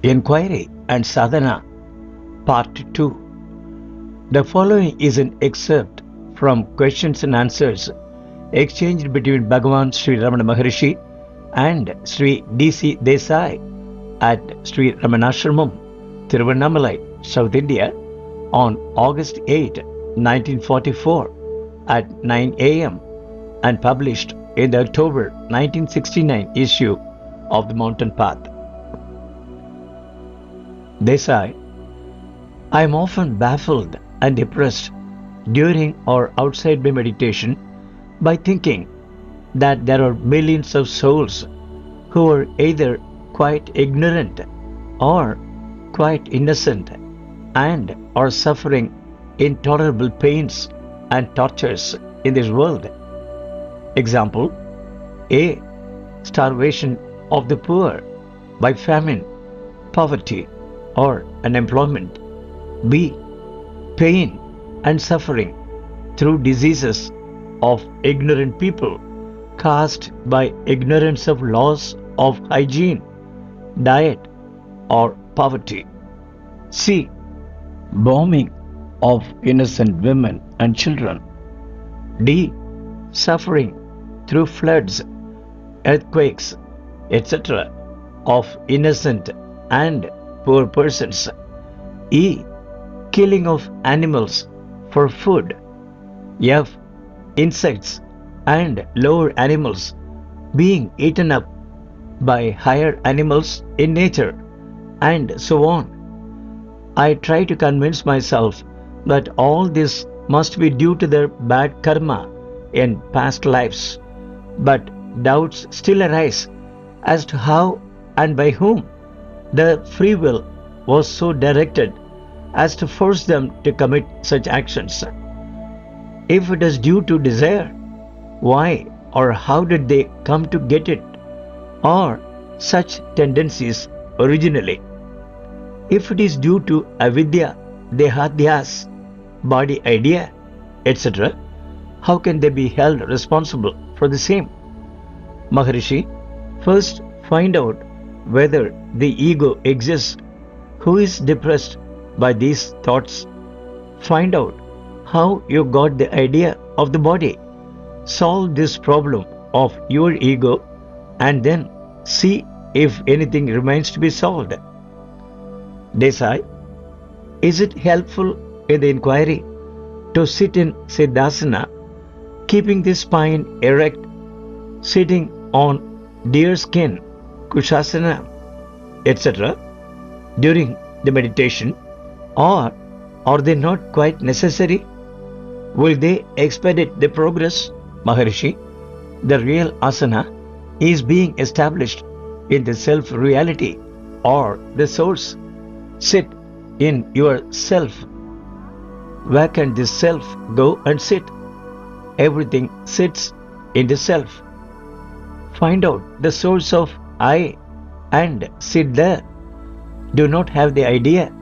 Enquiry and Sadhana, Part 2. The following is an excerpt from questions and answers exchanged between Bhagavan Sri Ramana Maharshi and Sri D.C. Desai at Sri Ramanasramam, Tiruvannamalai, South India, on August 8, 1944 at 9 a.m. and published in the October 1969 issue of the Mountain Path. Desai, I am often baffled and depressed during or outside my meditation by thinking that there are millions of souls who are either quite ignorant or quite innocent and are suffering intolerable pains and tortures in this world. Example: A. Starvation of the poor by famine, poverty, or unemployment. B. Pain and suffering through diseases of ignorant people caused by ignorance of laws of hygiene, diet, or poverty. C. Bombing of innocent women and children. D. Suffering through floods, earthquakes, etc. of innocent and poor persons. E. Killing of animals for food. F. Insects and lower animals being eaten up by higher animals in nature, and so on. I try to convince myself that all this must be due to their bad karma in past lives, but doubts still arise as to how and by whom the free will was so directed as to force them to commit such actions. If it is due to desire, why or how did they come to get it, or such tendencies originally? If it is due to avidya, dehadyas, body idea, etc., how can they be held responsible for the same? Maharishi, first find out whether the ego exists. Who is depressed by these thoughts? Find out how you got the idea of the body. Solve this problem of your ego and then see if anything remains to be solved. Desai, is it helpful in the inquiry to sit in Siddhasana, keeping the spine erect, sitting on deer skin, Kushasana, etc. during the meditation, or are they not quite necessary? Will they expedite the progress? Maharishi, the real asana is being established in the self-reality or the source. Sit in your self. Where can this self go and sit? Everything sits in the self. Find out the source of I and sit there. Do not have the idea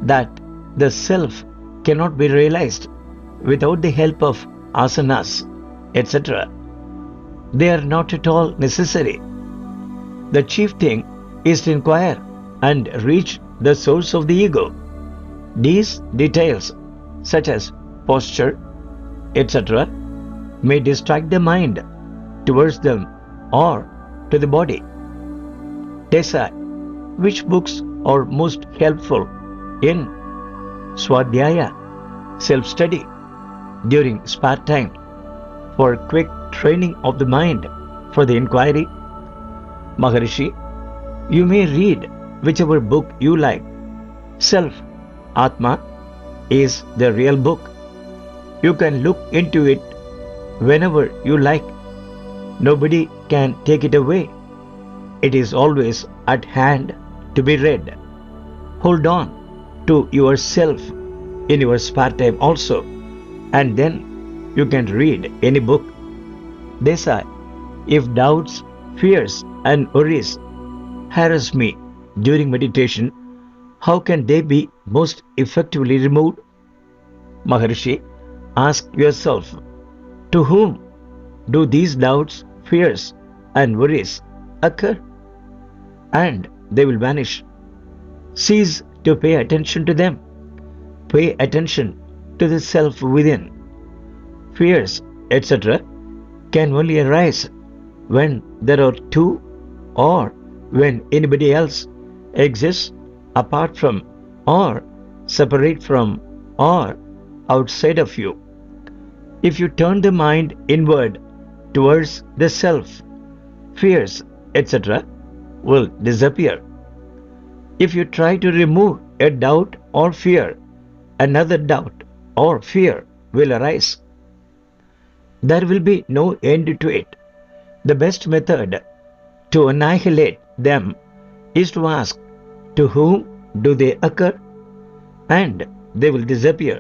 that the self cannot be realized without the help of asanas, etc. They are not at all necessary. The chief thing is to inquire and reach the source of the ego. These details, such as posture, etc., may distract the mind towards them or to the body. Desai, which books are most helpful in Swadhyaya, self-study, during spare time, for quick training of the mind for the inquiry? Maharishi, you may read whichever book you like. Self, Atma, is the real book. You can look into it whenever you like. Nobody can take it away. It is always at hand to be read. Hold on to yourself in your spare time also, and then you can read any book. Desai, if doubts, fears, and worries harass me during meditation, how can they be most effectively removed? Maharishi, ask yourself, to whom do these doubts, fears, and worries occur? And they will vanish. Cease to pay attention to them. Pay attention to the self within. Fears, etc., can only arise when there are two, or when anybody else exists apart from, or separate from, or outside of you. If you turn the mind inward towards the self, fears, etc., will disappear. If you try to remove a doubt or fear, another doubt or fear will arise. There will be no end to it. The best method to annihilate them is to ask, to whom do they occur? And they will disappear.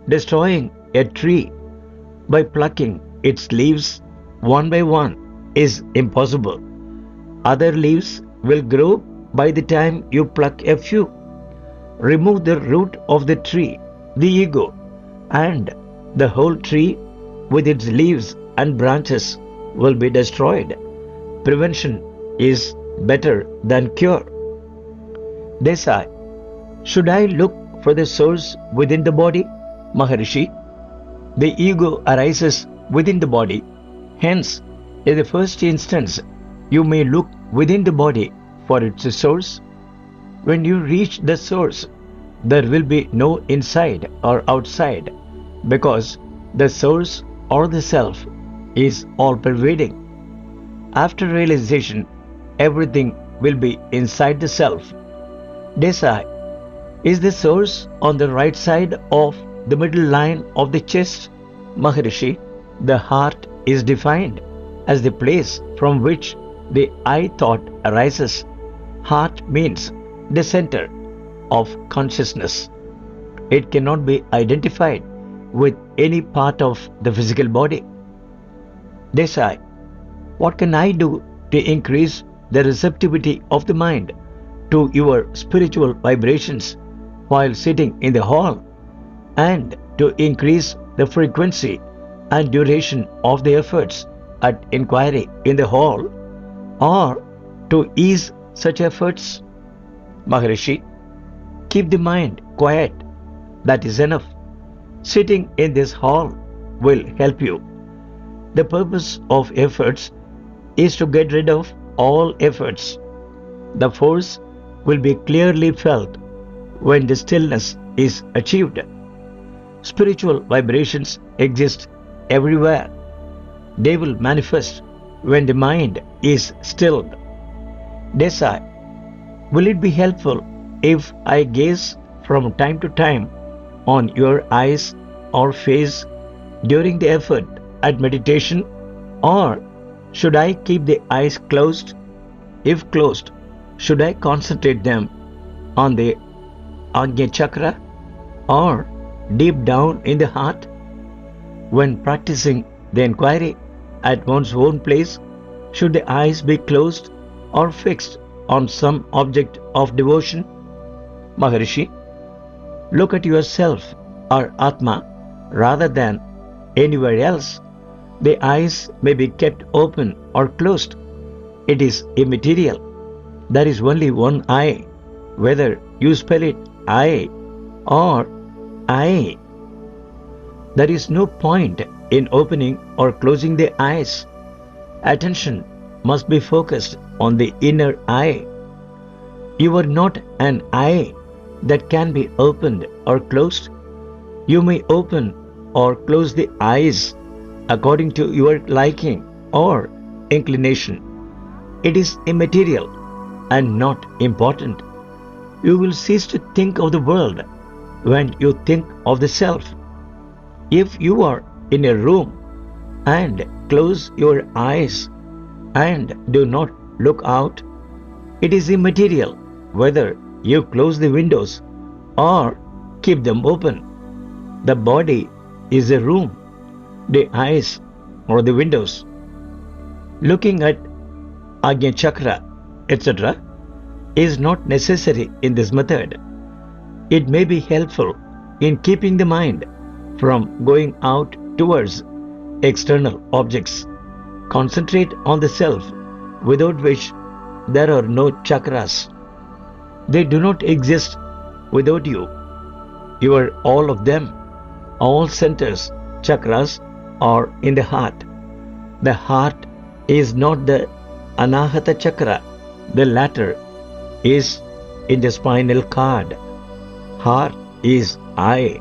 Destroying a tree by plucking its leaves one by one is impossible. Other leaves will grow by the time you pluck a few. Remove the root of the tree, the ego, and the whole tree with its leaves and branches will be destroyed. Prevention is better than cure. Desai, should I look for the source within the body? Maharishi, the ego arises within the body. Hence, in the first instance, you may look within the body for its source. When you reach the source, there will be no inside or outside, because the source or the self is all-pervading. After realization, everything will be inside the self. Desai, is the source on the right side of the middle line of the chest? Maharishi, the heart is defined as the place from which the I thought arises. Heart means the center of consciousness. It cannot be identified with any part of the physical body. Desai, what can I do to increase the receptivity of the mind to your spiritual vibrations while sitting in the hall, and to increase the frequency and duration of the efforts at inquiry in the hall, or to ease such efforts? Maharishi, keep the mind quiet. That is enough. Sitting in this hall will help you. The purpose of efforts is to get rid of all efforts. The force will be clearly felt when the stillness is achieved. Spiritual vibrations exist everywhere. They will manifest when the mind is stilled. Desai, will it be helpful if I gaze from time to time on your eyes or face during the effort at meditation, or should I keep the eyes closed? If closed, should I concentrate them on the Ajna chakra or deep down in the heart? When practicing the inquiry at one's own place, should the eyes be closed or fixed on some object of devotion? Maharishi, look at yourself or Atma rather than anywhere else. The eyes may be kept open or closed. It is immaterial. There is only one eye, whether you spell it I or I. There is no point in opening or closing the eyes. Attention must be focused on the inner eye. You are not an eye that can be opened or closed. You may open or close the eyes according to your liking or inclination. It is immaterial and not important. You will cease to think of the world when you think of the self. If you are in a room and close your eyes and do not look out, it is immaterial whether you close the windows or keep them open. The body is a room, the eyes or the windows. Looking at Ajna chakra, etc., is not necessary in this method. It may be helpful in keeping the mind from going out towards external objects. Concentrate on the self, without which there are no chakras. They do not exist without you. You are all of them. All centers, chakras, are in the heart. The heart is not the Anahata chakra. The latter is in the spinal cord. Heart is I.